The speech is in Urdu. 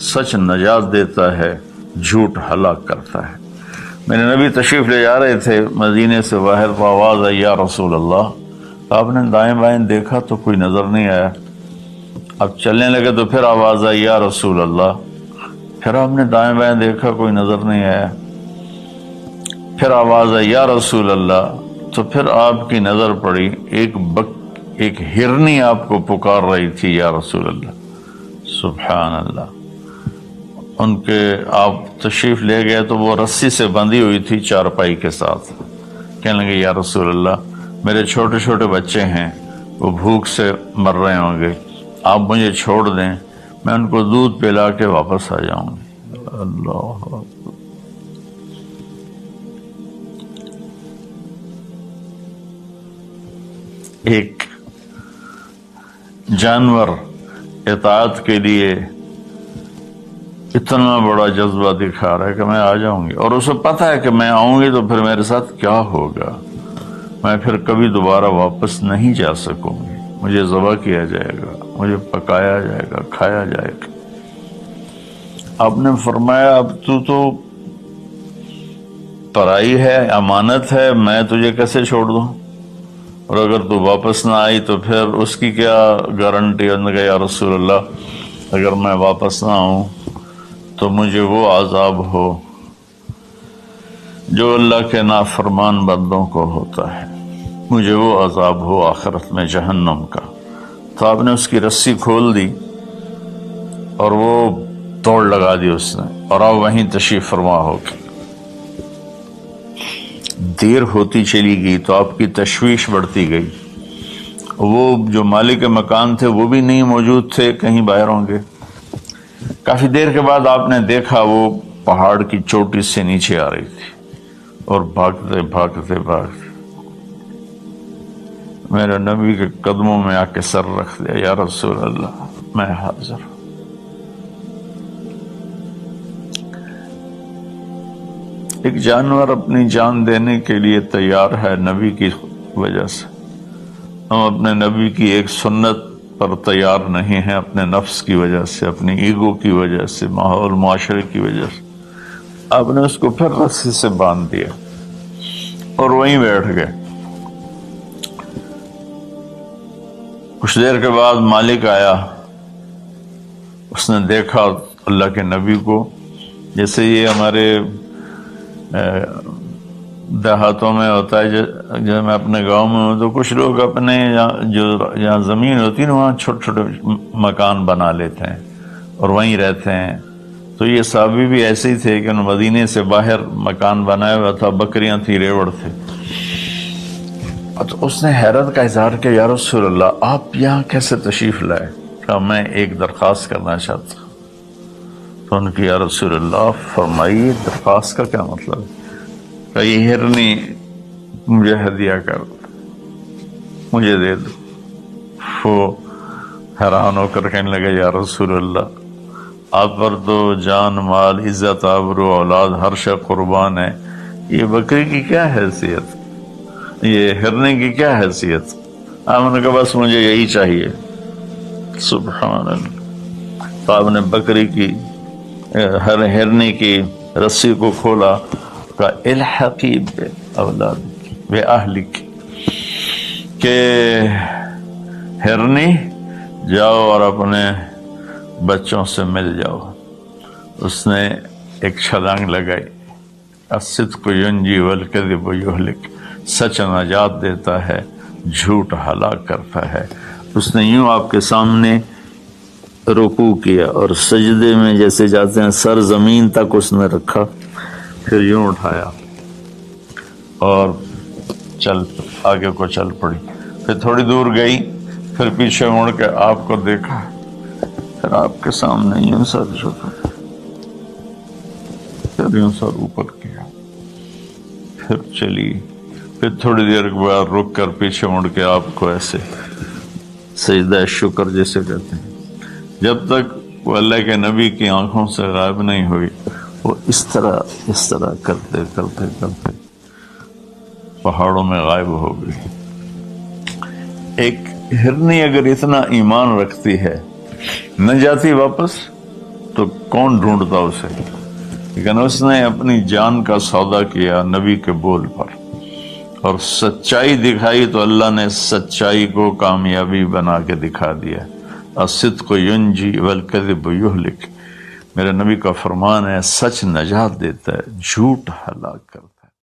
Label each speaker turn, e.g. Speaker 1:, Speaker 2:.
Speaker 1: سچ نجات دیتا ہے، جھوٹ ہلاک کرتا ہے۔ میرے نبی تشریف لے جا رہے تھے مدینے سے باہر، تو آواز آئی یا رسول اللہ۔ آپ نے دائیں بائیں دیکھا تو کوئی نظر نہیں آیا۔ اب چلنے لگے تو پھر آواز آئی یا رسول اللہ۔ پھر آپ نے دائیں بائیں دیکھا، کوئی نظر نہیں آیا۔ پھر آواز آئی یا رسول اللہ، تو پھر آپ کی نظر پڑی، ایک ہرنی آپ کو پکار رہی تھی یا رسول اللہ۔ سبحان اللہ۔ ان کے آپ تشریف لے گئے تو وہ رسی سے بندھی ہوئی تھی چارپائی کے ساتھ۔ کہنے لگے یا رسول اللہ، میرے چھوٹے چھوٹے بچے ہیں، وہ بھوک سے مر رہے ہوں گے، آپ مجھے چھوڑ دیں، میں ان کو دودھ پلا کے واپس آ جاؤں گی۔ اللہ، ایک جانور اطاعت کے لیے اتنا بڑا جذبہ دکھا رہا ہے کہ میں آ جاؤں گی، اور اسے پتہ ہے کہ میں آؤں گی تو پھر میرے ساتھ کیا ہوگا، میں پھر کبھی دوبارہ واپس نہیں جا سکوں گی، مجھے ذبح کیا جائے گا، مجھے پکایا جائے گا، کھایا جائے گا۔ آپ نے فرمایا اب تو پرائی ہے، امانت ہے، میں تجھے کیسے چھوڑ دوں، اور اگر تو واپس نہ آئی تو پھر اس کی کیا گارنٹی؟ انہوں نے کہا یا رسول اللہ، اگر میں واپس نہ آؤں تو مجھے وہ عذاب ہو جو اللہ کے نافرمان بندوں کو ہوتا ہے، مجھے وہ عذاب ہو آخرت میں جہنم کا۔ تو آپ نے اس کی رسی کھول دی اور وہ دوڑ لگا دی اس نے، اور آپ وہیں تشریف فرما ہو کے دیر ہوتی چلی گئی تو آپ کی تشویش بڑھتی گئی۔ وہ جو مالک مکان تھے وہ بھی نہیں موجود تھے، کہیں باہر ہوں گے۔ کافی دیر کے بعد آپ نے دیکھا وہ پہاڑ کی چوٹی سے نیچے آ رہی تھی، اور بھاگتے بھاگتے بھاگتے میرے نبی کے قدموں میں آ کے سر رکھ دیا، یا رسول اللہ میں حاضر ہوں۔ ایک جانور اپنی جان دینے کے لیے تیار ہے نبی کی وجہ سے، ہم اپنے نبی کی ایک سنت پر تیار نہیں ہیں، اپنے نفس کی وجہ سے، اپنی ایگو کی وجہ سے، ماحول معاشرے کی وجہ سے۔ آپ نے اس کو پھر رسی سے باندھ دیا اور وہیں بیٹھ گئے۔ کچھ دیر کے بعد مالک آیا، اس نے دیکھا اللہ کے نبی کو، جیسے یہ ہمارے دیہاتوں میں ہوتا ہے، جب میں اپنے گاؤں میں ہوں تو کچھ لوگ اپنے جہاں زمین ہوتی ہے نا وہاں چھوٹے چھوٹے مکان بنا لیتے ہیں اور وہیں رہتے ہیں۔ تو یہ صحابی بھی ایسے ہی تھے کہ انہوں مدینے سے باہر مکان بنایا ہوا تھا، بکریاں تھی، ریوڑ تھے۔ تو اس نے حیرت کا اظہار کیا، یا رسول اللہ آپ یہاں کیسے تشریف لائے؟ کہا میں ایک درخواست کرنا چاہتا ہوں۔ تو ان کی یا رسول اللہ فرمائیے درخواست کا کیا مطلب ہے؟ کہ یہ ہرنی مجھے ہدیہ کر دو، مجھے دے دو۔ وہ حیران ہو کر کہنے لگے یا رسول اللہ آپ پر تو جان، مال، عزت، آبرو، اولاد ہر شے قربان ہے، یہ بکری کی کیا حیثیت، یہ ہرنے کی کیا حیثیت؟ آپ نے کہا بس مجھے یہی چاہیے۔ سبحان اللہ۔ تو آپ نے بکری کی ہرنے کی رسی کو کھولا، کہا الحقی باولادک باہلک، کہ ہرنی جاؤ اور اپنے بچوں سے مل جاؤ۔ اس نے ایک چھلانگ لگائی، الصدق ینجی والکذب یہلک، سچ نجات دیتا ہے، جھوٹ ہلاک کرتا ہے۔ اس نے یوں آپ کے سامنے رکوع کیا اور سجدے میں جیسے جاتے ہیں سر زمین تک اس نے رکھا، پھر یوں اٹھایا اور آگے کو چل پڑی۔ پھر تھوڑی دور گئی، پھر پیچھے مڑ کے آپ کو دیکھا، پھر آپ کے سامنے یوں سر جھکا، پھر یوں سر اوپر کیا، پھر چلی، پھر تھوڑی دیر کے بعد رک کر پیچھے مڑ کے آپ کو ایسے سجدہ شکر جیسے کہتے ہیں۔ جب تک وہ اللہ کے نبی کی آنکھوں سے غائب نہیں ہوئی، وہ اس طرح کرتے کرتے کرتے پہاڑوں میں غائب ہو گئی۔ ایک ہرنی اگر اتنا ایمان رکھتی ہے، نہ جاتی واپس، تو کون ڈھونڈتا اسے؟ لیکن اس نے اپنی جان کا سودا کیا نبی کے بول پر اور سچائی دکھائی، تو اللہ نے سچائی کو کامیابی بنا کے دکھا دیا۔ الصدق ینجی والکذب یہلک، میرے نبی کا فرمان ہے سچ نجات دیتا ہے، جھوٹ ہلاک کرتا ہے۔